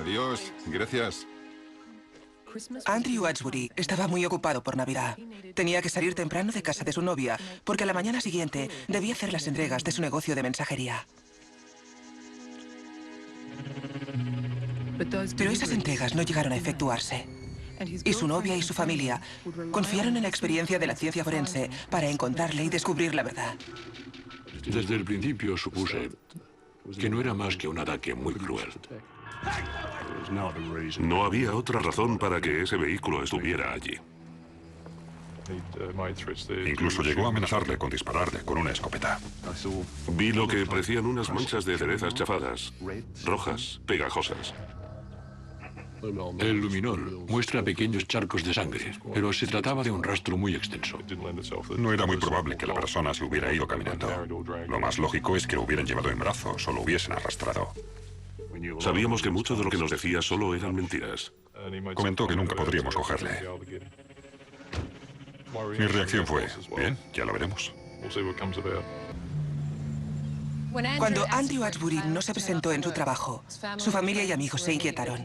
Adiós, gracias. Andrew Adsbury estaba muy ocupado por Navidad. Tenía que salir temprano de casa de su novia, porque a la mañana siguiente debía hacer las entregas de su negocio de mensajería. Pero esas entregas no llegaron a efectuarse. Y su novia y su familia confiaron en la experiencia de la ciencia forense para encontrarle y descubrir la verdad. Desde el principio supuse que no era más que un ataque muy cruel. No había otra razón para que ese vehículo estuviera allí. Incluso llegó a amenazarle con dispararle con una escopeta. Vi lo que parecían unas manchas de cerezas chafadas, rojas, pegajosas. El luminol muestra pequeños charcos de sangre, pero se trataba de un rastro muy extenso. No era muy probable que la persona se hubiera ido caminando. Lo más lógico es que lo hubieran llevado en brazos o lo hubiesen arrastrado. Sabíamos que mucho de lo que nos decía solo eran mentiras. Comentó que nunca podríamos cogerle. Mi reacción fue, bien, ya lo veremos. Cuando Andrew Adsbury no se presentó en su trabajo, su familia y amigos se inquietaron.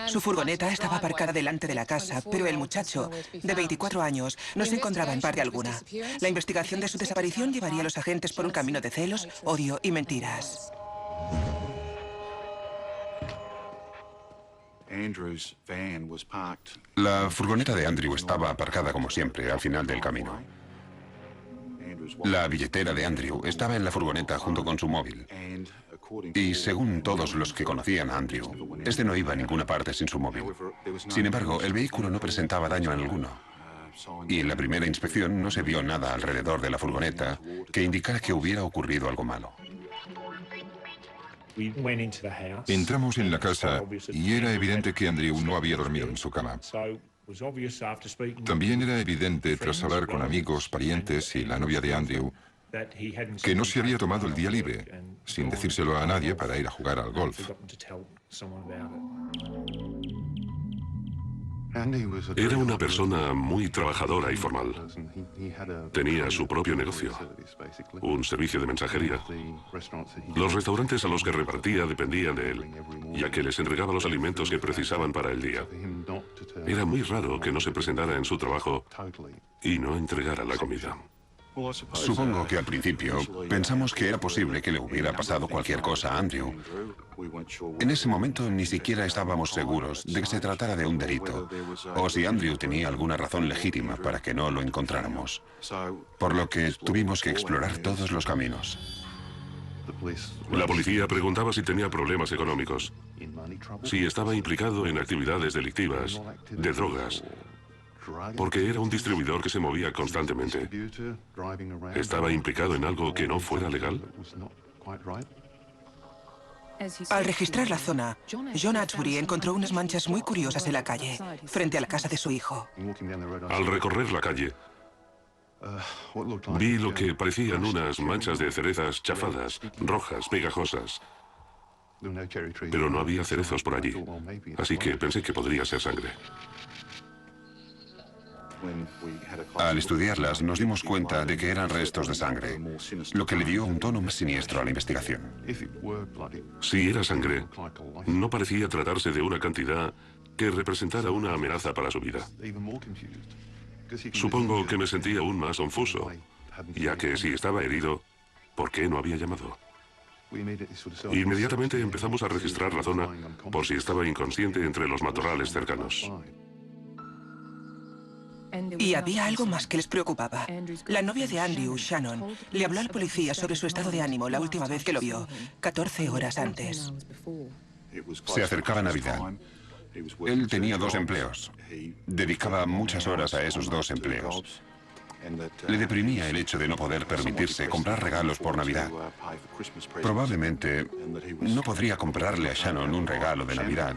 Su furgoneta estaba aparcada delante de la casa, pero el muchacho, de 24 años, no se encontraba en parte alguna. La investigación de su desaparición llevaría a los agentes por un camino de celos, odio y mentiras. La furgoneta de Andrew estaba aparcada como siempre al final del camino. La billetera de Andrew estaba en la furgoneta junto con su móvil. Y según todos los que conocían a Andrew, este no iba a ninguna parte sin su móvil. Sin embargo, el vehículo no presentaba daño alguno. Y en la primera inspección no se vio nada alrededor de la furgoneta que indicara que hubiera ocurrido algo malo. Entramos en la casa y era evidente que Andrew no había dormido en su cama. También era evidente, tras hablar con amigos, parientes y la novia de Andrew, que no se había tomado el día libre, sin decírselo a nadie, para ir a jugar al golf. Era una persona muy trabajadora y formal. Tenía su propio negocio, un servicio de mensajería. Los restaurantes a los que repartía dependían de él, ya que les entregaba los alimentos que precisaban para el día. Era muy raro que no se presentara en su trabajo y no entregara la comida. Supongo que al principio pensamos que era posible que le hubiera pasado cualquier cosa a Andrew. En ese momento ni siquiera estábamos seguros de que se tratara de un delito, o si Andrew tenía alguna razón legítima para que no lo encontráramos. Por lo que tuvimos que explorar todos los caminos. La policía preguntaba si tenía problemas económicos, si estaba implicado en actividades delictivas, de drogas, porque era un distribuidor que se movía constantemente. ¿Estaba implicado en algo que no fuera legal? Al registrar la zona, John Adsbury encontró unas manchas muy curiosas en la calle, frente a la casa de su hijo. Al recorrer la calle, vi lo que parecían unas manchas de cerezas chafadas, rojas, pegajosas. Pero no había cerezos por allí, así que pensé que podría ser sangre. Al estudiarlas nos dimos cuenta de que eran restos de sangre, lo que le dio un tono más siniestro a la investigación. Si era sangre, no parecía tratarse de una cantidad que representara una amenaza para su vida. Supongo que me sentía aún más confuso, ya que si estaba herido, ¿por qué no había llamado? Inmediatamente empezamos a registrar la zona por si estaba inconsciente entre los matorrales cercanos. Y había algo más que les preocupaba. La novia de Andrew, Shannon, le habló al policía sobre su estado de ánimo la última vez que lo vio, 14 horas antes. Se acercaba Navidad. Él tenía 2 empleos. Dedicaba muchas horas a esos 2 empleos. Le deprimía el hecho de no poder permitirse comprar regalos por Navidad. Probablemente no podría comprarle a Shannon un regalo de Navidad,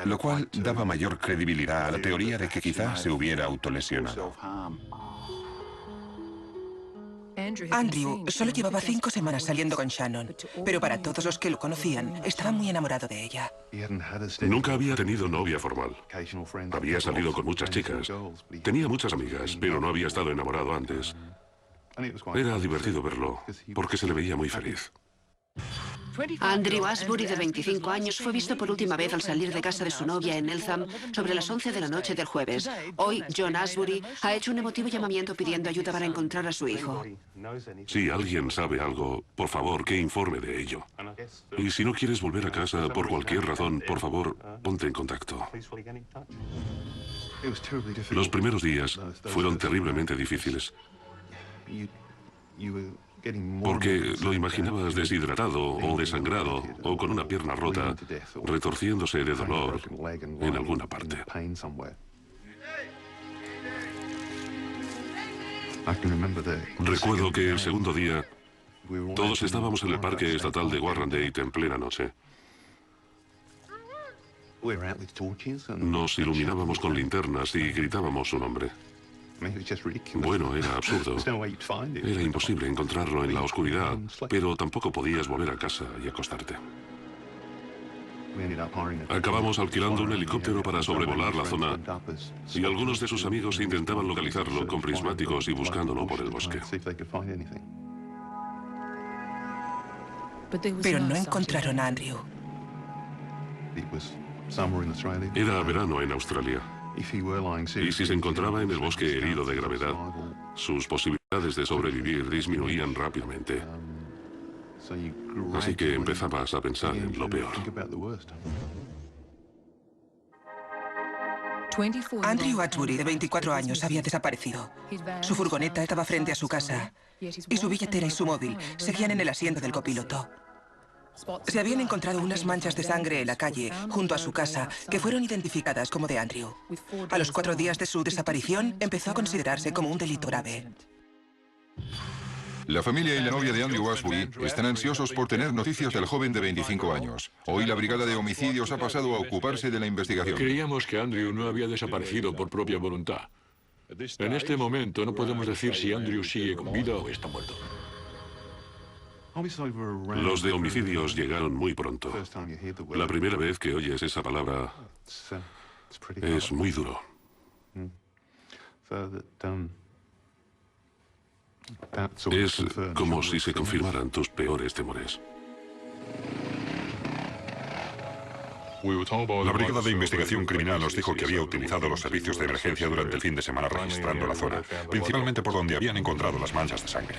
lo cual daba mayor credibilidad a la teoría de que quizá se hubiera autolesionado. Andrew solo llevaba 5 semanas saliendo con Shannon, pero para todos los que lo conocían, estaba muy enamorado de ella. Nunca había tenido novia formal. Había salido con muchas chicas. Tenía muchas amigas, pero no había estado enamorado antes. Era divertido verlo, porque se le veía muy feliz. Andrew Ashbury, de 25 años, fue visto por última vez al salir de casa de su novia en Eltham sobre las 11 de la noche del jueves. Hoy, John Ashbury ha hecho un emotivo llamamiento pidiendo ayuda para encontrar a su hijo. Si alguien sabe algo, por favor, que informe de ello. Y si no quieres volver a casa por cualquier razón, por favor, ponte en contacto. Los primeros días fueron terriblemente difíciles, porque lo imaginabas deshidratado o desangrado o con una pierna rota, retorciéndose de dolor en alguna parte. Recuerdo que el segundo día todos estábamos en el parque estatal de Warrandyte en plena noche. Nos iluminábamos con linternas y gritábamos su nombre. Bueno, era absurdo. Era imposible encontrarlo en la oscuridad, pero tampoco podías volver a casa y acostarte. Acabamos alquilando un helicóptero para sobrevolar la zona y algunos de sus amigos intentaban localizarlo con prismáticos y buscándolo por el bosque. Pero no encontraron a Andrew. Era verano en Australia. Y si se encontraba en el bosque herido de gravedad, sus posibilidades de sobrevivir disminuían rápidamente. Así que empezabas a pensar en lo peor. Andrew Ashbury, de 24 años, había desaparecido. Su furgoneta estaba frente a su casa y su billetera y su móvil seguían en el asiento del copiloto. Se habían encontrado unas manchas de sangre en la calle, junto a su casa, que fueron identificadas como de Andrew. A los 4 días de su desaparición, empezó a considerarse como un delito grave. La familia y la novia de Andrew Ashbury están ansiosos por tener noticias del joven de 25 años. Hoy la Brigada de Homicidios ha pasado a ocuparse de la investigación. Creíamos que Andrew no había desaparecido por propia voluntad. En este momento no podemos decir si Andrew sigue con vida o está muerto. Los de homicidios llegaron muy pronto. La primera vez que oyes esa palabra es muy duro. Es como si se confirmaran tus peores temores. La Brigada de Investigación Criminal nos dijo que había utilizado los servicios de emergencia durante el fin de semana registrando la zona, principalmente por donde habían encontrado las manchas de sangre.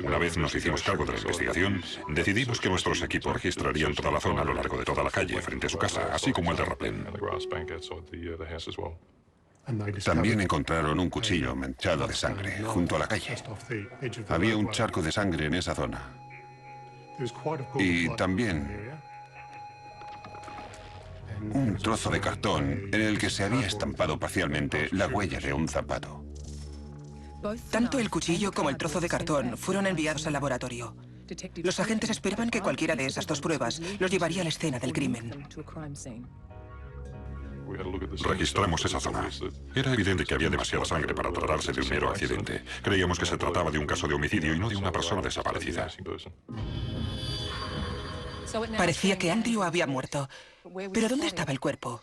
Una vez nos hicimos cargo de la investigación, decidimos que nuestros equipos registrarían toda la zona a lo largo de toda la calle frente a su casa, así como el terraplén. También encontraron un cuchillo manchado de sangre junto a la calle. Había un charco de sangre en esa zona. Y también un trozo de cartón en el que se había estampado parcialmente la huella de un zapato. Tanto el cuchillo como el trozo de cartón fueron enviados al laboratorio. Los agentes esperaban que cualquiera de esas 2 pruebas los llevaría a la escena del crimen. Registramos esa zona. Era evidente que había demasiada sangre para tratarse de un mero accidente. Creíamos que se trataba de un caso de homicidio y no de una persona desaparecida. Parecía que Andrew había muerto. ¿Pero dónde estaba el cuerpo?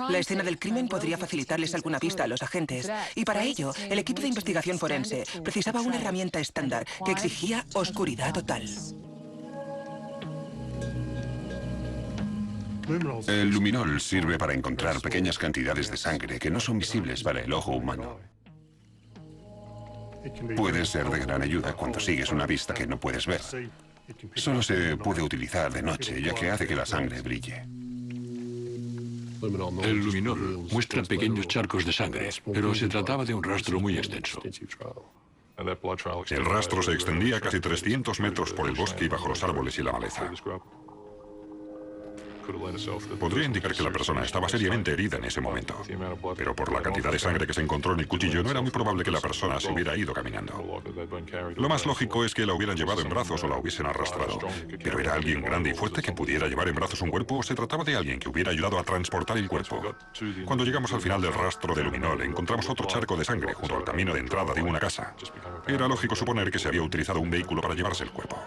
La escena del crimen podría facilitarles alguna pista a los agentes, y para ello, el equipo de investigación forense precisaba una herramienta estándar que exigía oscuridad total. El luminol sirve para encontrar pequeñas cantidades de sangre que no son visibles para el ojo humano. Puede ser de gran ayuda cuando sigues una pista que no puedes ver. Solo se puede utilizar de noche, ya que hace que la sangre brille. El luminol muestra pequeños charcos de sangre, pero se trataba de un rastro muy extenso. El rastro se extendía casi 300 metros por el bosque y bajo los árboles y la maleza. Podría indicar que la persona estaba seriamente herida en ese momento, pero por la cantidad de sangre que se encontró en el cuchillo no era muy probable que la persona se hubiera ido caminando. Lo más lógico es que la hubieran llevado en brazos o la hubiesen arrastrado, pero ¿era alguien grande y fuerte que pudiera llevar en brazos un cuerpo o se trataba de alguien que hubiera ayudado a transportar el cuerpo? Cuando llegamos al final del rastro de luminol, encontramos otro charco de sangre junto al camino de entrada de una casa. Era lógico suponer que se había utilizado un vehículo para llevarse el cuerpo.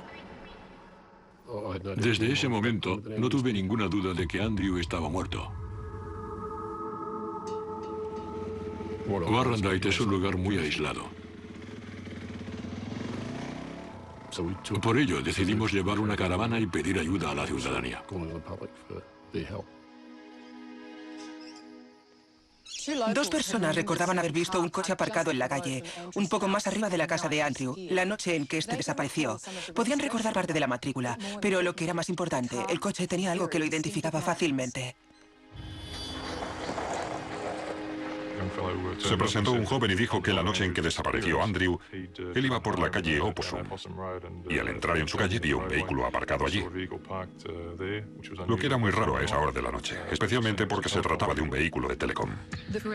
Desde ese momento, no tuve ninguna duda de que Andrew estaba muerto. Warrandyte es un lugar muy aislado. Por ello, decidimos llevar una caravana y pedir ayuda a la ciudadanía. Dos personas recordaban haber visto un coche aparcado en la calle, un poco más arriba de la casa de Andrew, la noche en que este desapareció. Podían recordar parte de la matrícula, pero lo que era más importante, el coche tenía algo que lo identificaba fácilmente. Se presentó un joven y dijo que la noche en que desapareció Andrew, él iba por la calle Opossum y al entrar en su calle vio un vehículo aparcado allí. Lo que era muy raro a esa hora de la noche, especialmente porque se trataba de un vehículo de Telecom.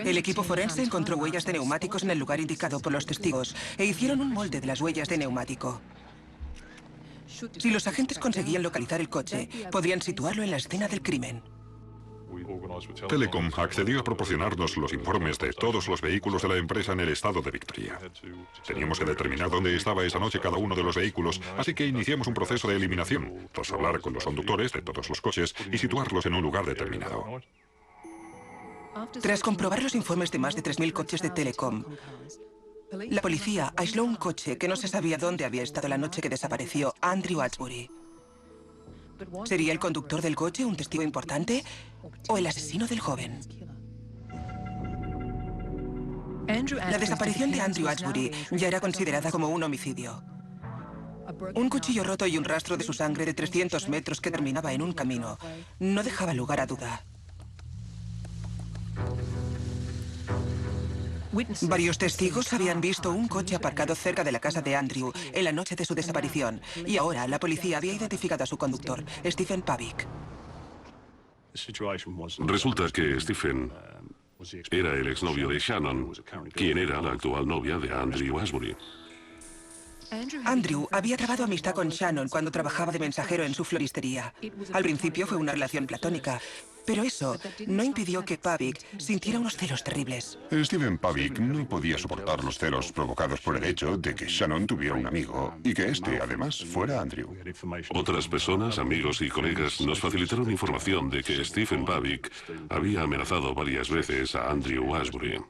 El equipo forense encontró huellas de neumáticos en el lugar indicado por los testigos e hicieron un molde de las huellas de neumático. Si los agentes conseguían localizar el coche, podrían situarlo en la escena del crimen. Telecom accedió a proporcionarnos los informes de todos los vehículos de la empresa en el estado de Victoria. Teníamos que determinar dónde estaba esa noche cada uno de los vehículos, así que iniciamos un proceso de eliminación, tras hablar con los conductores de todos los coches y situarlos en un lugar determinado. Tras comprobar los informes de más de 3.000 coches de Telecom, la policía aisló un coche que no se sabía dónde había estado la noche que desapareció Andrew Asbury. ¿Sería el conductor del coche un testigo importante o el asesino del joven? La desaparición de Andrew Asbury ya era considerada como un homicidio. Un cuchillo roto y un rastro de su sangre de 300 metros que terminaba en un camino no dejaba lugar a duda. Varios testigos habían visto un coche aparcado cerca de la casa de Andrew en la noche de su desaparición y ahora la policía había identificado a su conductor, Stephen Pavic. Resulta que Stephen era el exnovio de Shannon, quien era la actual novia de Andrew Asbury. Andrew había trabado amistad con Shannon cuando trabajaba de mensajero en su floristería. Al principio fue una relación platónica, pero eso no impidió que Pavic sintiera unos celos terribles. Stephen Pavic no podía soportar los celos provocados por el hecho de que Shannon tuviera un amigo y que este, además, fuera Andrew. Otras personas, amigos y colegas nos facilitaron información de que Stephen Pavic había amenazado varias veces a Andrew Asbury.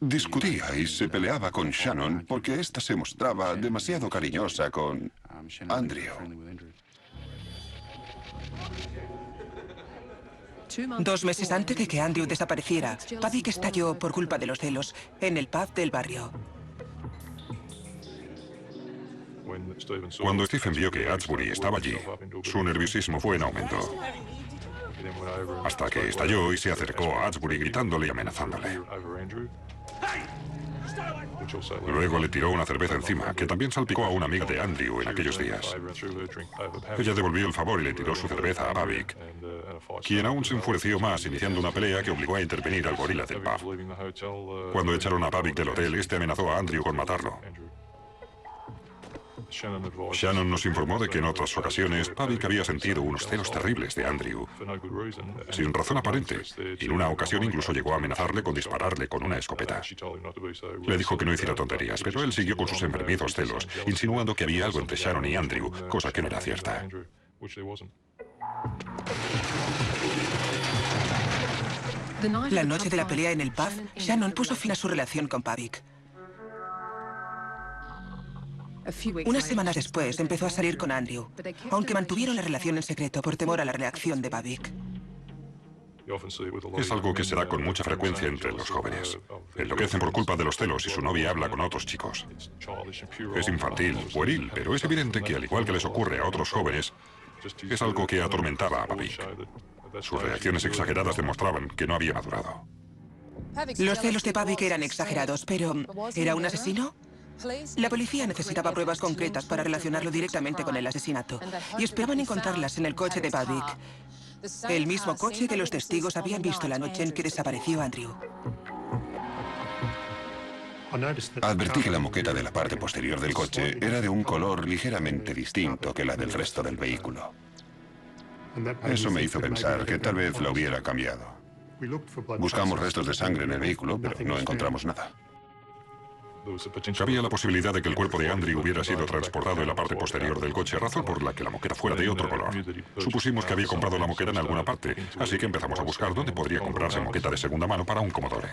Discutía y se peleaba con Shannon porque ésta se mostraba demasiado cariñosa con Andrew. 2 meses antes de que Andrew desapareciera, Pavic estalló por culpa de los celos en el pub del barrio. Cuando Stephen vio que Asbury estaba allí, su nerviosismo fue en aumento. Hasta que estalló y se acercó a Asbury gritándole y amenazándole. Luego le tiró una cerveza encima, que también salpicó a una amiga de Andrew en aquellos días. Ella devolvió el favor y le tiró su cerveza a Pavic, quien aún se enfureció más, iniciando una pelea que obligó a intervenir al gorila del pub. Cuando echaron a Pavic del hotel, este amenazó a Andrew con matarlo. Shannon nos informó de que en otras ocasiones Pavic había sentido unos celos terribles de Andrew, sin razón aparente, y en una ocasión incluso llegó a amenazarle con dispararle con una escopeta. Le dijo que no hiciera tonterías, pero él siguió con sus enfermizos celos, insinuando que había algo entre Shannon y Andrew, cosa que no era cierta. La noche de la pelea en el pub, Shannon puso fin a su relación con Pavic. Unas semanas después empezó a salir con Andrew, aunque mantuvieron la relación en secreto por temor a la reacción de Pavic. Es algo que se da con mucha frecuencia entre los jóvenes. Enloquecen por culpa de los celos y su novia habla con otros chicos. Es infantil, pueril, pero es evidente que al igual que les ocurre a otros jóvenes, es algo que atormentaba a Pavic. Sus reacciones exageradas demostraban que no había madurado. Los celos de Pavic eran exagerados, pero ¿era un asesino? La policía necesitaba pruebas concretas para relacionarlo directamente con el asesinato, y esperaban encontrarlas en el coche de Pavic, el mismo coche que los testigos habían visto la noche en que desapareció Andrew. Advertí que la moqueta de la parte posterior del coche era de un color ligeramente distinto que la del resto del vehículo. Eso me hizo pensar que tal vez lo hubiera cambiado. Buscamos restos de sangre en el vehículo, pero no encontramos nada. Cabía la posibilidad de que el cuerpo de Andrew hubiera sido transportado en la parte posterior del coche, razón por la que la moqueta fuera de otro color. Supusimos que había comprado la moqueta en alguna parte, así que empezamos a buscar dónde podría comprarse moqueta de segunda mano para un Commodore.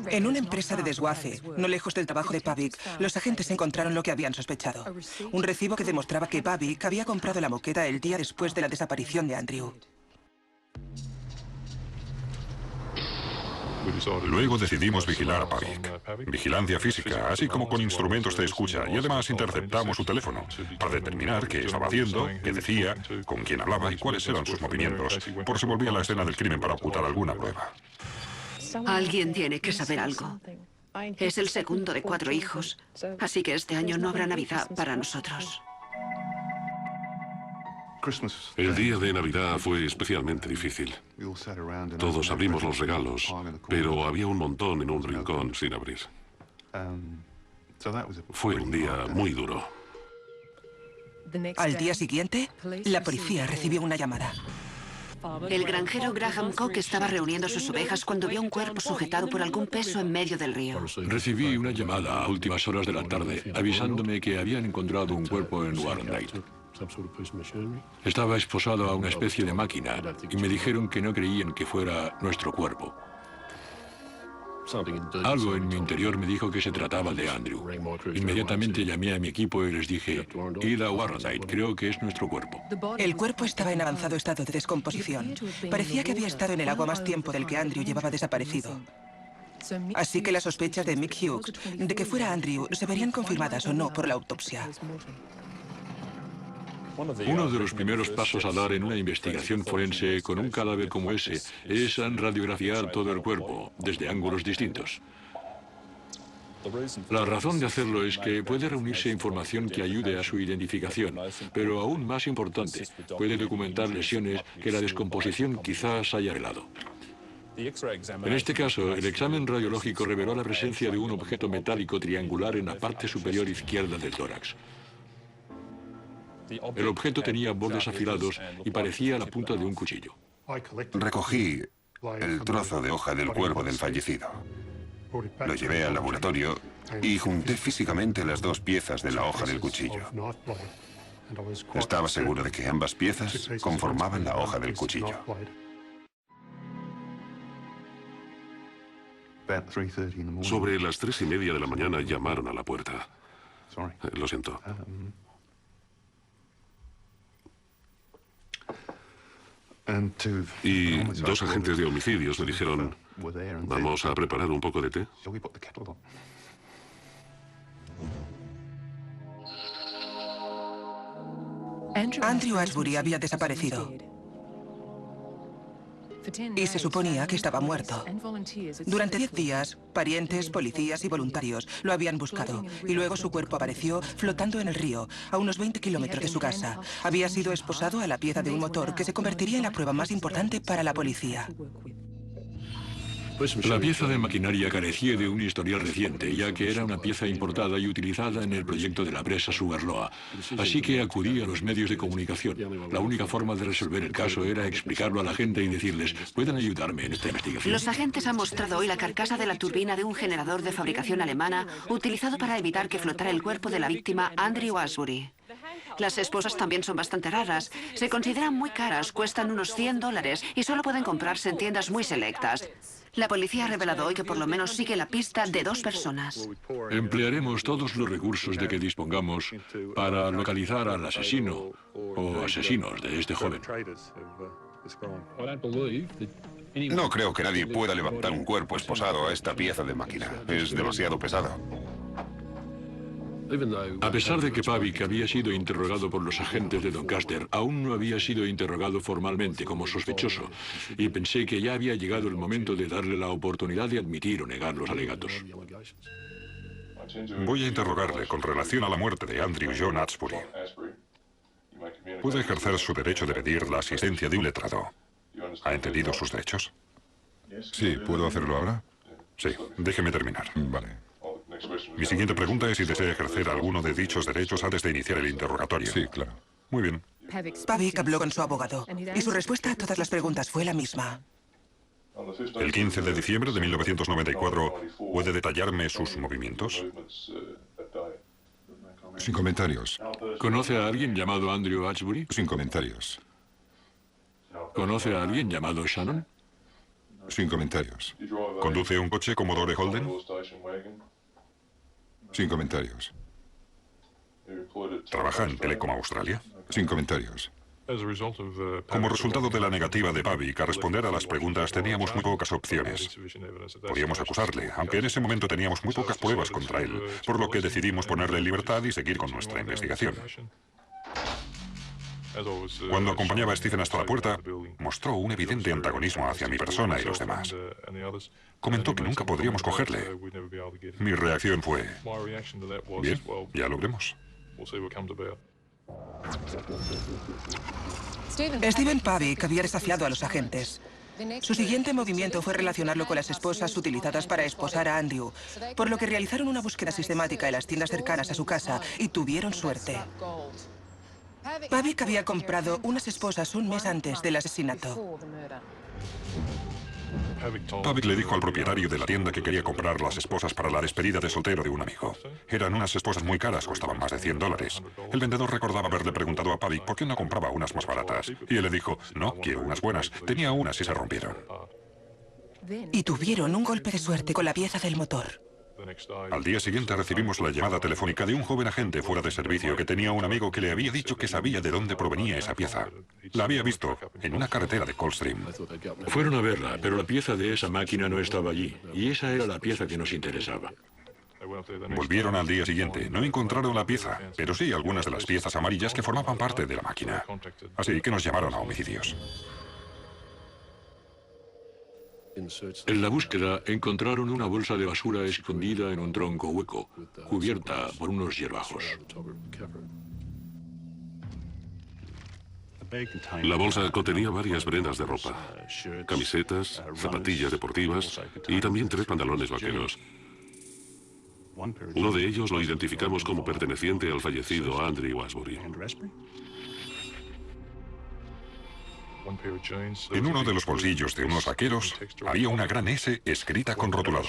En una empresa de desguace, no lejos del trabajo de Pavic, los agentes encontraron lo que habían sospechado. Un recibo que demostraba que Pavic había comprado la moqueta el día después de la desaparición de Andrew. Luego decidimos vigilar a Pavic. Vigilancia física, así como con instrumentos de escucha, y además interceptamos su teléfono para determinar qué estaba haciendo, qué decía, con quién hablaba y cuáles eran sus movimientos, por si volvía a la escena del crimen para ocultar alguna prueba. Alguien tiene que saber algo. Es el segundo de 4 hijos, así que este año no habrá Navidad para nosotros. El día de Navidad fue especialmente difícil. Todos abrimos los regalos, pero había un montón en un rincón sin abrir. Fue un día muy duro. Al día siguiente, la policía recibió una llamada. El granjero Graham Cook estaba reuniendo sus ovejas cuando vio un cuerpo sujetado por algún peso en medio del río. Recibí una llamada a últimas horas de la tarde avisándome que habían encontrado un cuerpo en Warrandyte. Estaba esposado a una especie de máquina y me dijeron que no creían que fuera nuestro cuerpo. Algo en mi interior me dijo que se trataba de Andrew. Inmediatamente llamé a mi equipo y les dije, id a Warrandyte, creo que es nuestro cuerpo. El cuerpo estaba en avanzado estado de descomposición. Parecía que había estado en el agua más tiempo del que Andrew llevaba desaparecido. Así que las sospechas de Mick Hughes de que fuera Andrew se verían confirmadas o no por la autopsia. Uno de los primeros pasos a dar en una investigación forense con un cadáver como ese es radiografiar todo el cuerpo, desde ángulos distintos. La razón de hacerlo es que puede reunirse información que ayude a su identificación, pero aún más importante, puede documentar lesiones que la descomposición quizás haya arreglado. En este caso, el examen radiológico reveló la presencia de un objeto metálico triangular en la parte superior izquierda del tórax. El objeto tenía bordes afilados y parecía la punta de un cuchillo. Recogí el trozo de hoja del cuerpo del fallecido. Lo llevé al laboratorio y junté físicamente las dos piezas de la hoja del cuchillo. Estaba seguro de que ambas piezas conformaban la hoja del cuchillo. Sobre las 3:30 de la mañana llamaron a la puerta. Lo siento. Y 2 agentes de homicidios me dijeron, ¿vamos a preparar un poco de té? Andrew Ashbury había desaparecido. Y se suponía que estaba muerto. Durante 10 días, parientes, policías y voluntarios lo habían buscado. Y luego su cuerpo apareció flotando en el río, a unos 20 kilómetros de su casa. Había sido esposado a la pieza de un motor que se convertiría en la prueba más importante para la policía. La pieza de maquinaria carecía de un historial reciente, ya que era una pieza importada y utilizada en el proyecto de la presa Sugarloaf. Así que acudí a los medios de comunicación. La única forma de resolver el caso era explicarlo a la gente y decirles, ¿pueden ayudarme en esta investigación? Los agentes han mostrado hoy la carcasa de la turbina de un generador de fabricación alemana utilizado para evitar que flotara el cuerpo de la víctima Andrew Ashbury. Las esposas también son bastante raras. Se consideran muy caras, cuestan unos $100 y solo pueden comprarse en tiendas muy selectas. La policía ha revelado hoy que por lo menos sigue la pista de 2 personas. Emplearemos todos los recursos de que dispongamos para localizar al asesino o asesinos de este joven. No creo que nadie pueda levantar un cuerpo esposado a esta pieza de máquina. Es demasiado pesado. A pesar de que Pavic había sido interrogado por los agentes de Doncaster, aún no había sido interrogado formalmente como sospechoso, y pensé que ya había llegado el momento de darle la oportunidad de admitir o negar los alegatos. Voy a interrogarle con relación a la muerte de Andrew John Ashbury. ¿Puede ejercer su derecho de pedir la asistencia de un letrado? ¿Ha entendido sus derechos? Sí, ¿puedo hacerlo ahora? Sí, déjeme terminar. Vale. Mi siguiente pregunta es si desea ejercer alguno de dichos derechos antes de iniciar el interrogatorio. Sí, claro. Muy bien. Pavic habló con su abogado y su respuesta a todas las preguntas fue la misma. El 15 de diciembre de 1994, ¿puede detallarme sus movimientos? Sin comentarios. ¿Conoce a alguien llamado Andrew Ashbury? Sin comentarios. ¿Conoce a alguien llamado Shannon? Sin comentarios. ¿Conduce un coche Commodore Holden? Sin comentarios. ¿Trabaja en Telecom Australia? Sin comentarios. Como resultado de la negativa de Pavic a responder a las preguntas, teníamos muy pocas opciones. Podíamos acusarle, aunque en ese momento teníamos muy pocas pruebas contra él, por lo que decidimos ponerle en libertad y seguir con nuestra investigación. Cuando acompañaba a Stephen hasta la puerta, mostró un evidente antagonismo hacia mi persona y los demás. Comentó que nunca podríamos cogerle. Mi reacción fue: bien, ya lo veremos. Stephen Pavic había desafiado a los agentes. Su siguiente movimiento fue relacionarlo con las esposas utilizadas para esposar a Andrew, por lo que realizaron una búsqueda sistemática en las tiendas cercanas a su casa y tuvieron suerte. Pavic había comprado unas esposas un mes antes del asesinato. Pavic le dijo al propietario de la tienda que quería comprar las esposas para la despedida de soltero de un amigo. Eran unas esposas muy caras, costaban más de $100. El vendedor recordaba haberle preguntado a Pavic por qué no compraba unas más baratas. Y él le dijo: no, quiero unas buenas. Tenía unas y se rompieron. Y tuvieron un golpe de suerte con la pieza del motor. Al día siguiente recibimos la llamada telefónica de un joven agente fuera de servicio que tenía un amigo que le había dicho que sabía de dónde provenía esa pieza. La había visto en una carretera de Coldstream. Fueron a verla, pero la pieza de esa máquina no estaba allí. Y esa era la pieza que nos interesaba. Volvieron al día siguiente. No encontraron la pieza, pero sí algunas de las piezas amarillas que formaban parte de la máquina. Así que nos llamaron a homicidios. En la búsqueda encontraron una bolsa de basura escondida en un tronco hueco, cubierta por unos hierbajos. La bolsa contenía varias prendas de ropa, camisetas, zapatillas deportivas y también 3 pantalones vaqueros. Uno de ellos lo identificamos como perteneciente al fallecido Andrew Ashbury. En uno de los bolsillos de unos vaqueros había una gran S escrita con rotulador.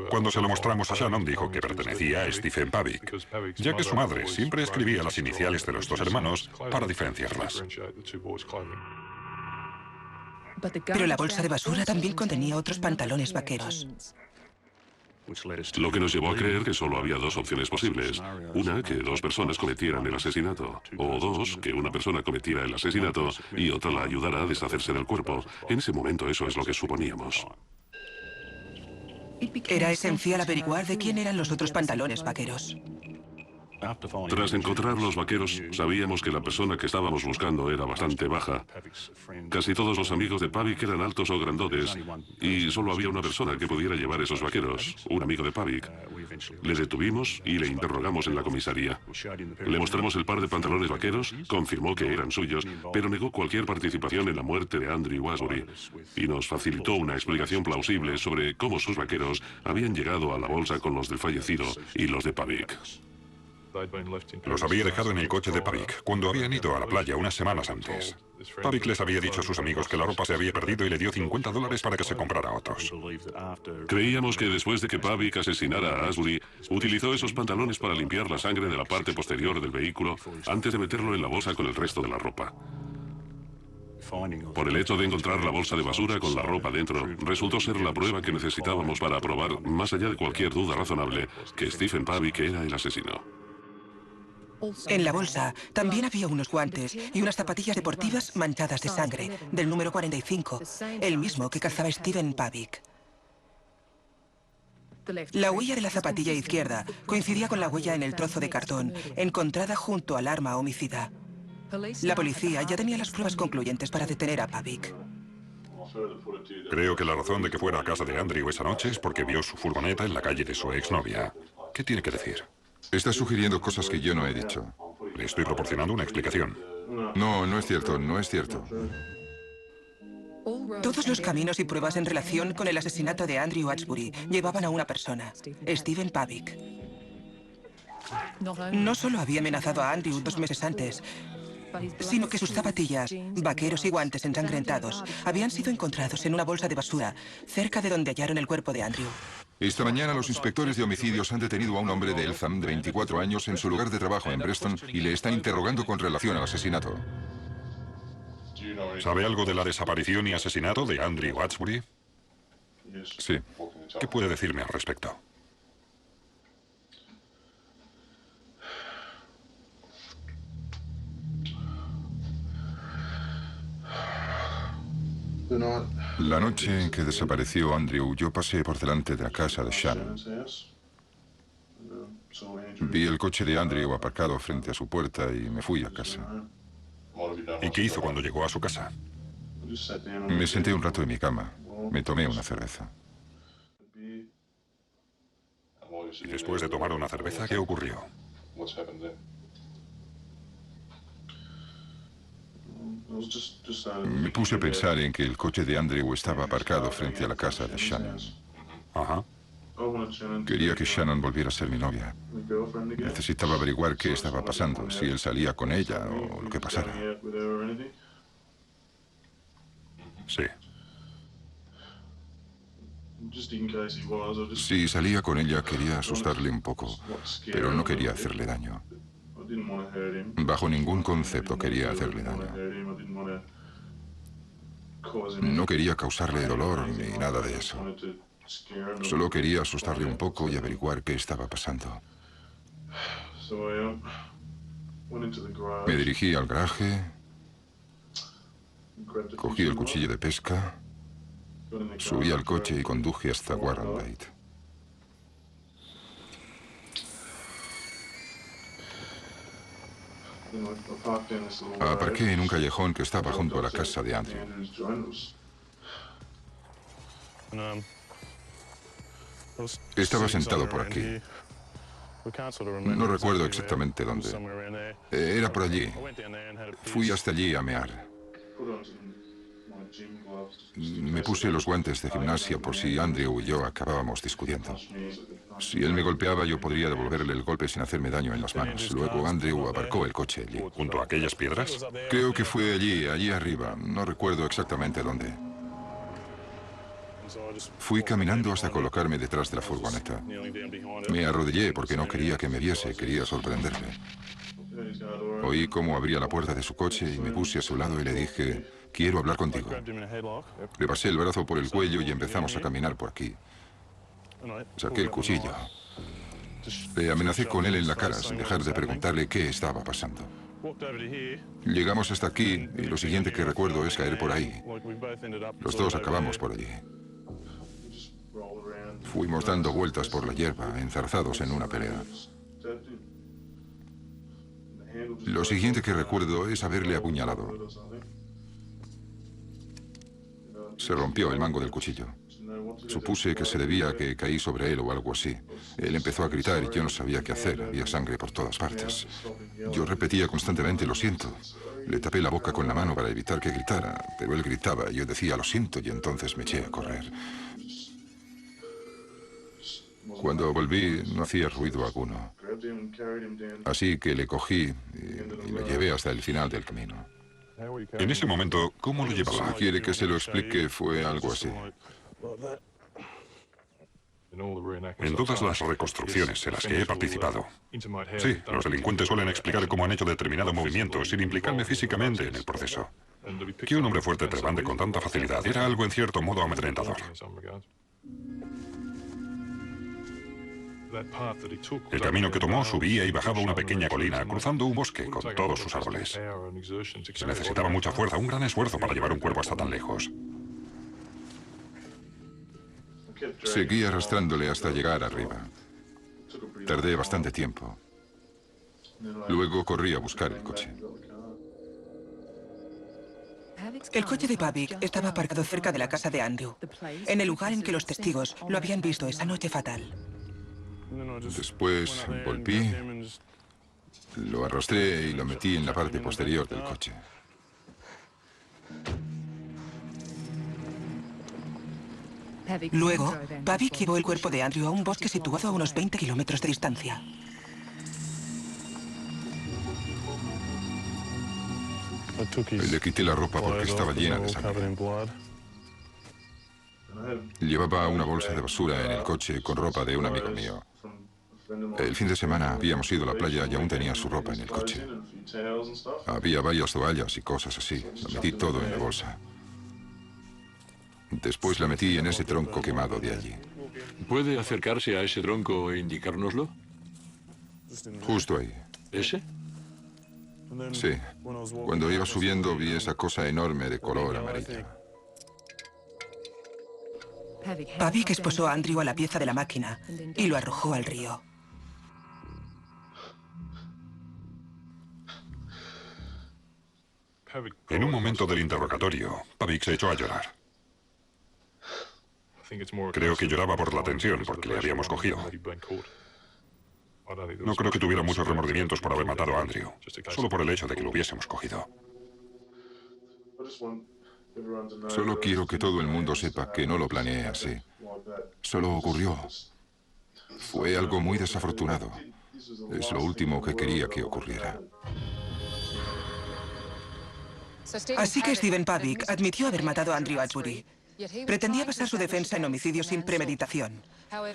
Cuando se lo mostramos a Shannon, dijo que pertenecía a Stephen Pavic, ya que su madre siempre escribía las iniciales de los dos hermanos para diferenciarlas. Pero la bolsa de basura también contenía otros pantalones vaqueros. Lo que nos llevó a creer que solo había 2 opciones posibles. Una, que 2 personas cometieran el asesinato. O 2, que una persona cometiera el asesinato y otra la ayudara a deshacerse del cuerpo. En ese momento eso es lo que suponíamos. Era esencial averiguar de quién eran los otros pantalones vaqueros. Tras encontrar los vaqueros, sabíamos que la persona que estábamos buscando era bastante baja. Casi todos los amigos de Pavic eran altos o grandotes, y solo había una persona que pudiera llevar esos vaqueros, un amigo de Pavic. Le detuvimos y le interrogamos en la comisaría. Le mostramos el par de pantalones vaqueros, confirmó que eran suyos, pero negó cualquier participación en la muerte de Andrew Ashbury, y nos facilitó una explicación plausible sobre cómo sus vaqueros habían llegado a la bolsa con los del fallecido y los de Pavic. Los había dejado en el coche de Pavic cuando habían ido a la playa unas semanas antes. Pavic les había dicho a sus amigos que la ropa se había perdido y le dio $50 para que se comprara otros. Creíamos que después de que Pavic asesinara a Ashbury, utilizó esos pantalones para limpiar la sangre de la parte posterior del vehículo antes de meterlo en la bolsa con el resto de la ropa. Por el hecho de encontrar la bolsa de basura con la ropa dentro, resultó ser la prueba que necesitábamos para probar, más allá de cualquier duda razonable, que Stephen Pavic era el asesino. En la bolsa también había unos guantes y unas zapatillas deportivas manchadas de sangre, del número 45, el mismo que calzaba Stephen Pavic. La huella de la zapatilla izquierda coincidía con la huella en el trozo de cartón, encontrada junto al arma homicida. La policía ya tenía las pruebas concluyentes para detener a Pavic. Creo que la razón de que fuera a casa de Andrew esa noche es porque vio su furgoneta en la calle de su exnovia. ¿Qué tiene que decir? Está sugiriendo cosas que yo no he dicho. Le estoy proporcionando una explicación. No, no es cierto, no es cierto. Todos los caminos y pruebas en relación con el asesinato de Andrew Ashbury llevaban a una persona, Stephen Pavic. No solo había amenazado a Andrew 2 meses antes, sino que sus zapatillas, vaqueros y guantes ensangrentados habían sido encontrados en una bolsa de basura cerca de donde hallaron el cuerpo de Andrew. Esta mañana los inspectores de homicidios han detenido a un hombre de Eltham de 24 años en su lugar de trabajo en Preston y le están interrogando con relación al asesinato. ¿Sabe algo de la desaparición y asesinato de Andrew Wadsbury? Sí. ¿Qué puede decirme al respecto? La noche en que desapareció Andrew, yo pasé por delante de la casa de Shannon. Vi el coche de Andrew aparcado frente a su puerta y me fui a casa. ¿Y qué hizo cuando llegó a su casa? Me senté un rato en mi cama. Me tomé una cerveza. Y después de tomar una cerveza, ¿qué ocurrió? Me puse a pensar en que el coche de Andrew estaba aparcado frente a la casa de Shannon. Ajá. Quería que Shannon volviera a ser mi novia. Necesitaba averiguar qué estaba pasando, si él salía con ella o lo que pasara. Sí. Si salía con ella, quería asustarle un poco, pero no quería hacerle daño. Bajo ningún concepto quería hacerle daño. No quería causarle dolor ni nada de eso. Solo quería asustarle un poco y averiguar qué estaba pasando. Me dirigí al garaje, cogí el cuchillo de pesca, subí al coche y conduje hasta Warrandyte. Aparqué en un callejón que estaba junto a la casa de Andrew. Estaba sentado por aquí. No recuerdo exactamente dónde. Era por allí. Fui hasta allí a mear. Me puse los guantes de gimnasia por si Andrew y yo acabábamos discutiendo. Si él me golpeaba, yo podría devolverle el golpe sin hacerme daño en las manos. Luego Andrew aparcó el coche allí. ¿Junto a aquellas piedras? Creo que fue allí arriba. No recuerdo exactamente dónde. Fui caminando hasta colocarme detrás de la furgoneta. Me arrodillé porque no quería que me viese, quería sorprenderle. Oí cómo abría la puerta de su coche y me puse a su lado y le dije, quiero hablar contigo. Le pasé el brazo por el cuello y empezamos a caminar por aquí. Saqué el cuchillo. Le amenacé con él en la cara sin dejar de preguntarle qué estaba pasando. Llegamos hasta aquí y lo siguiente que recuerdo es caer por ahí. Los dos acabamos por allí. Fuimos dando vueltas por la hierba, enzarzados en una pelea. Lo siguiente que recuerdo es haberle apuñalado. Se rompió el mango del cuchillo. Supuse que se debía a que caí sobre él o algo así. Él empezó a gritar y yo no sabía qué hacer. Había sangre por todas partes. Yo repetía constantemente, lo siento. Le tapé la boca con la mano para evitar que gritara, pero él gritaba y yo decía, lo siento, y entonces me eché a correr. Cuando volví, no hacía ruido alguno. Así que le cogí y lo llevé hasta el final del camino. En ese momento, ¿cómo lo Si llevaba? quiere que se lo explique, fue algo así. En todas las reconstrucciones en las que he participado. Sí, los delincuentes suelen explicar cómo han hecho determinado movimiento sin implicarme físicamente en el proceso. Que un hombre fuerte te bande con tanta facilidad era algo en cierto modo amedrentador. El camino que tomó subía y bajaba una pequeña colina, cruzando un bosque con todos sus árboles. Se necesitaba mucha fuerza, un gran esfuerzo para llevar un cuerpo hasta tan lejos. Seguí arrastrándole hasta llegar arriba. Tardé bastante tiempo. Luego corrí a buscar el coche. El coche de Pavic estaba aparcado cerca de la casa de Andrew, en el lugar en que los testigos lo habían visto esa noche fatal. Después volví, lo arrastré y lo metí en la parte posterior del coche. Luego, Pavic llevó el cuerpo de Andrew a un bosque situado a unos 20 kilómetros de distancia. Le quité la ropa porque estaba llena de sangre. Llevaba una bolsa de basura en el coche con ropa de un amigo mío. El fin de semana habíamos ido a la playa y aún tenía su ropa en el coche. Había varias toallas y cosas así. Lo metí todo en la bolsa. Después la metí en ese tronco quemado de allí. ¿Puede acercarse a ese tronco e indicárnoslo? Justo ahí. ¿Ese? Sí. Cuando iba subiendo vi esa cosa enorme de color amarillo. Pavic esposó a Andrew a la pieza de la máquina y lo arrojó al río. En un momento del interrogatorio, Pavic se echó a llorar. Creo que lloraba por la tensión, porque le habíamos cogido. No creo que tuviera muchos remordimientos por haber matado a Andrew, solo por el hecho de que lo hubiésemos cogido. Solo quiero que todo el mundo sepa que no lo planeé así. Solo ocurrió. Fue algo muy desafortunado. Es lo último que quería que ocurriera. Así que Stephen Pavic admitió haber matado a Andrew Ashbury. Pretendía basar su defensa en homicidio sin premeditación.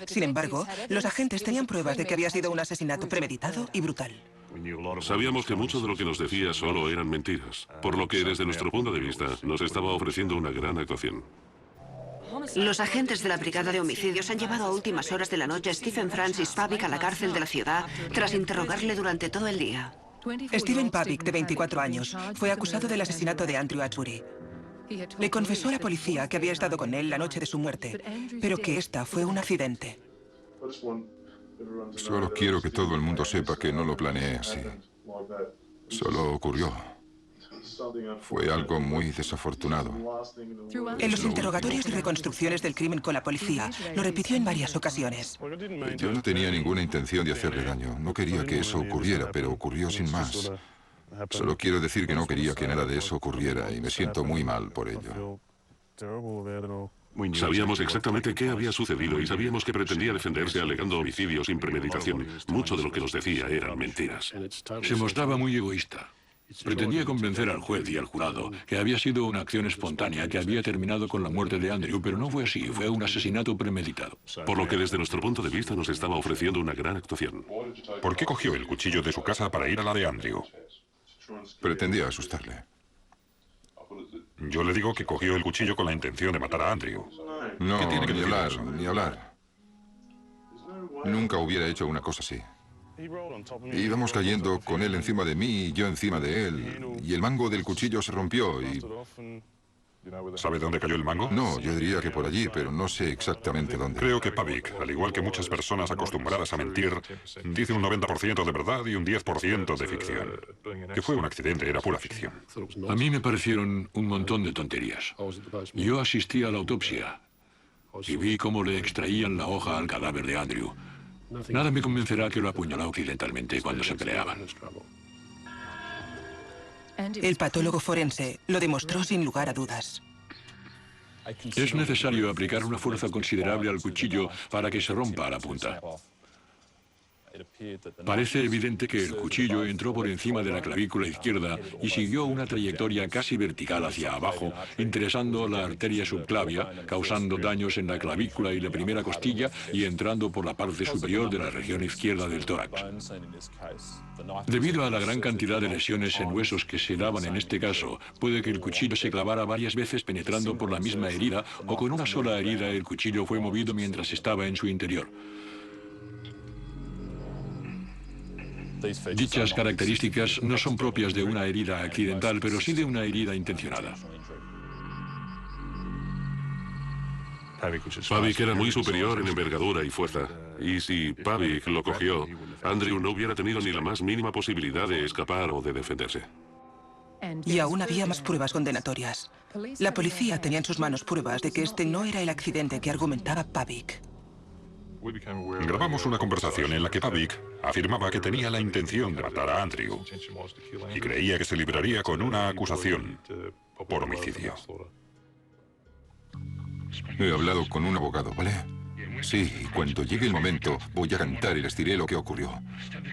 Sin embargo, los agentes tenían pruebas de que había sido un asesinato premeditado y brutal. Sabíamos que mucho de lo que nos decía solo eran mentiras, por lo que desde nuestro punto de vista nos estaba ofreciendo una gran actuación. Los agentes de la Brigada de Homicidios han llevado a últimas horas de la noche a Stephen Francis Pavic a la cárcel de la ciudad tras interrogarle durante todo el día. Stephen Pavic, de 24 años, fue acusado del asesinato de Andrew Ashbury. Le confesó a la policía que había estado con él la noche de su muerte, pero que esta fue un accidente. Solo quiero que todo el mundo sepa que no lo planeé así. Solo ocurrió. Fue algo muy desafortunado. En los interrogatorios y reconstrucciones del crimen con la policía, lo repitió en varias ocasiones. Yo no tenía ninguna intención de hacerle daño. No quería que eso ocurriera, pero ocurrió sin más. Solo quiero decir que no quería que nada de eso ocurriera y me siento muy mal por ello. Sabíamos exactamente qué había sucedido y sabíamos que pretendía defenderse alegando homicidio sin premeditación. Mucho de lo que nos decía eran mentiras. Se mostraba muy egoísta. Pretendía convencer al juez y al jurado que había sido una acción espontánea que había terminado con la muerte de Andrew, pero no fue así, fue un asesinato premeditado. Por lo que desde nuestro punto de vista nos estaba ofreciendo una gran actuación. ¿Por qué cogió el cuchillo de su casa para ir a la de Andrew? Pretendía asustarle. Yo le digo que cogió el cuchillo con la intención de matar a Andrew. No, ¿Qué tiene que ni decir hablar, eso? ni hablar. Nunca hubiera hecho una cosa así. Íbamos cayendo con él encima de mí y yo encima de él. Y el mango del cuchillo se rompió y... ¿Sabe dónde cayó el mango? No, yo diría que por allí, pero no sé exactamente dónde. Creo que Pavic, al igual que muchas personas acostumbradas a mentir, dice un 90% de verdad y un 10% de ficción. Que fue un accidente, era pura ficción. A mí me parecieron un montón de tonterías. Yo asistí a la autopsia y vi cómo le extraían la hoja al cadáver de Andrew. Nada me convencerá que lo apuñaló accidentalmente cuando se peleaban. El patólogo forense lo demostró sin lugar a dudas. Es necesario aplicar una fuerza considerable al cuchillo para que se rompa a la punta. Parece evidente que el cuchillo entró por encima de la clavícula izquierda y siguió una trayectoria casi vertical hacia abajo, interesando la arteria subclavia, causando daños en la clavícula y la primera costilla y entrando por la parte superior de la región izquierda del tórax. Debido a la gran cantidad de lesiones en huesos que se daban en este caso, puede que el cuchillo se clavara varias veces penetrando por la misma herida o con una sola herida el cuchillo fue movido mientras estaba en su interior. Dichas características no son propias de una herida accidental, pero sí de una herida intencionada. Pavic era muy superior en envergadura y fuerza. Y si Pavic lo cogió, Andrew no hubiera tenido ni la más mínima posibilidad de escapar o de defenderse. Y aún había más pruebas condenatorias. La policía tenía en sus manos pruebas de que este no era el accidente que argumentaba Pavic. Grabamos una conversación en la que Pavic afirmaba que tenía la intención de matar a Andrew y creía que se libraría con una acusación por homicidio. He hablado con un abogado, ¿vale? Sí, y cuando llegue el momento voy a cantar y les diré lo que ocurrió.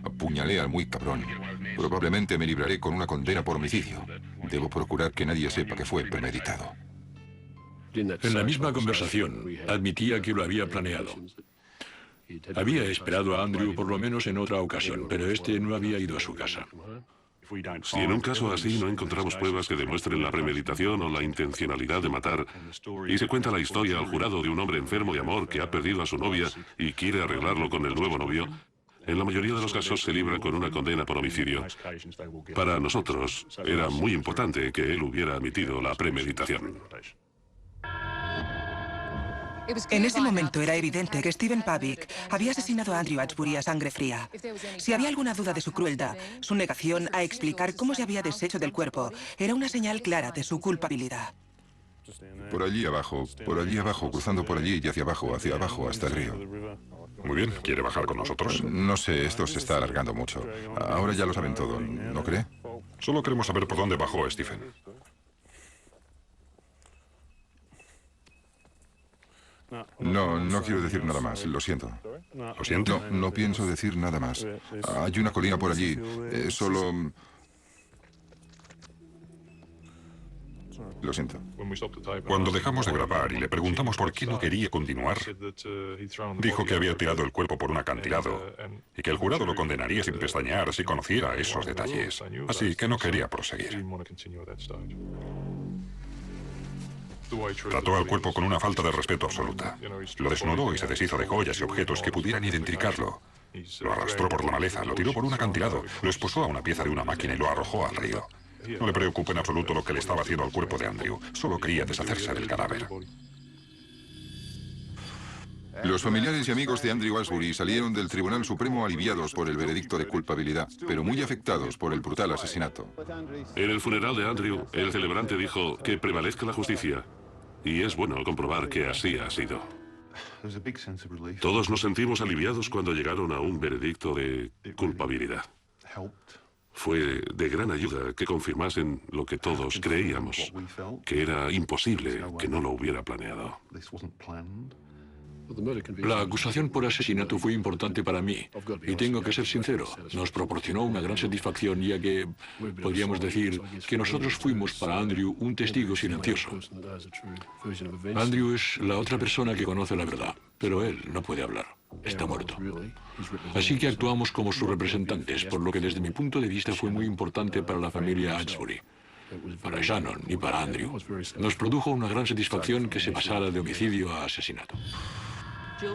Apuñalé al muy cabrón. Probablemente me libraré con una condena por homicidio. Debo procurar que nadie sepa que fue premeditado. En la misma conversación, admitía que lo había planeado. Había esperado a Andrew por lo menos en otra ocasión, pero este no había ido a su casa. Si en un caso así no encontramos pruebas que demuestren la premeditación o la intencionalidad de matar, y se cuenta la historia al jurado de un hombre enfermo de amor que ha perdido a su novia y quiere arreglarlo con el nuevo novio, en la mayoría de los casos se libra con una condena por homicidio. Para nosotros era muy importante que él hubiera admitido la premeditación. En ese momento era evidente que Stephen Pavic había asesinado a Andrew Ashbury a sangre fría. Si había alguna duda de su crueldad, su negación a explicar cómo se había deshecho del cuerpo era una señal clara de su culpabilidad. Por allí abajo, cruzando por allí y hacia abajo, hasta el río. Muy bien, ¿quiere bajar con nosotros? No sé, esto se está alargando mucho. Ahora ya lo saben todo, ¿no cree? Solo queremos saber por dónde bajó Stephen. No quiero decir nada más, lo siento. ¿Lo siento? No pienso decir nada más. Hay una colina por allí, solo... Lo siento. Cuando dejamos de grabar y le preguntamos por qué no quería continuar, dijo que había tirado el cuerpo por un acantilado y que el jurado lo condenaría sin pestañear si conociera esos detalles. Así que no quería proseguir. Trató al cuerpo con una falta de respeto absoluta. Lo desnudó y se deshizo de joyas y objetos que pudieran identificarlo. Lo arrastró por la maleza, lo tiró por un acantilado, lo esposó a una pieza de una máquina y lo arrojó al río. No le preocupó en absoluto lo que le estaba haciendo al cuerpo de Andrew. Solo quería deshacerse del cadáver. Los familiares y amigos de Andrew Ashbury salieron del Tribunal Supremo aliviados por el veredicto de culpabilidad, pero muy afectados por el brutal asesinato. En el funeral de Andrew, el celebrante dijo que prevalezca la justicia. Y es bueno comprobar que así ha sido. Todos nos sentimos aliviados cuando llegaron a un veredicto de culpabilidad. Fue de gran ayuda que confirmasen lo que todos creíamos, que era imposible que no lo hubiera planeado. La acusación por asesinato fue importante para mí, y tengo que ser sincero, nos proporcionó una gran satisfacción, ya que podríamos decir que nosotros fuimos para Andrew un testigo silencioso. Andrew es la otra persona que conoce la verdad, pero él no puede hablar, está muerto. Así que actuamos como sus representantes, por lo que desde mi punto de vista fue muy importante para la familia Ashbury. Para Shannon y para Andrew, nos produjo una gran satisfacción que se pasara de homicidio a asesinato.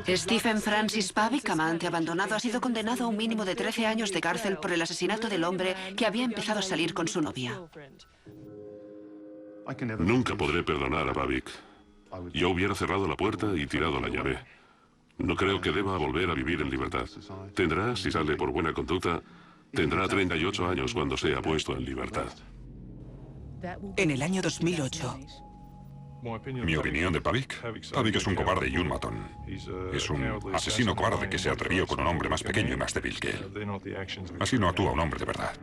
Stephen Francis Pavic, amante abandonado, ha sido condenado a un mínimo de 13 años de cárcel por el asesinato del hombre que había empezado a salir con su novia. Nunca podré perdonar a Pavic. Yo hubiera cerrado la puerta y tirado la llave. No creo que deba volver a vivir en libertad. Tendrá, si sale por buena conducta, tendrá 38 años cuando sea puesto en libertad. En el año 2008... Mi opinión de Pavic. Pavic es un cobarde y un matón. Es un asesino cobarde que se atrevió con un hombre más pequeño y más débil que él. Así no actúa un hombre de verdad.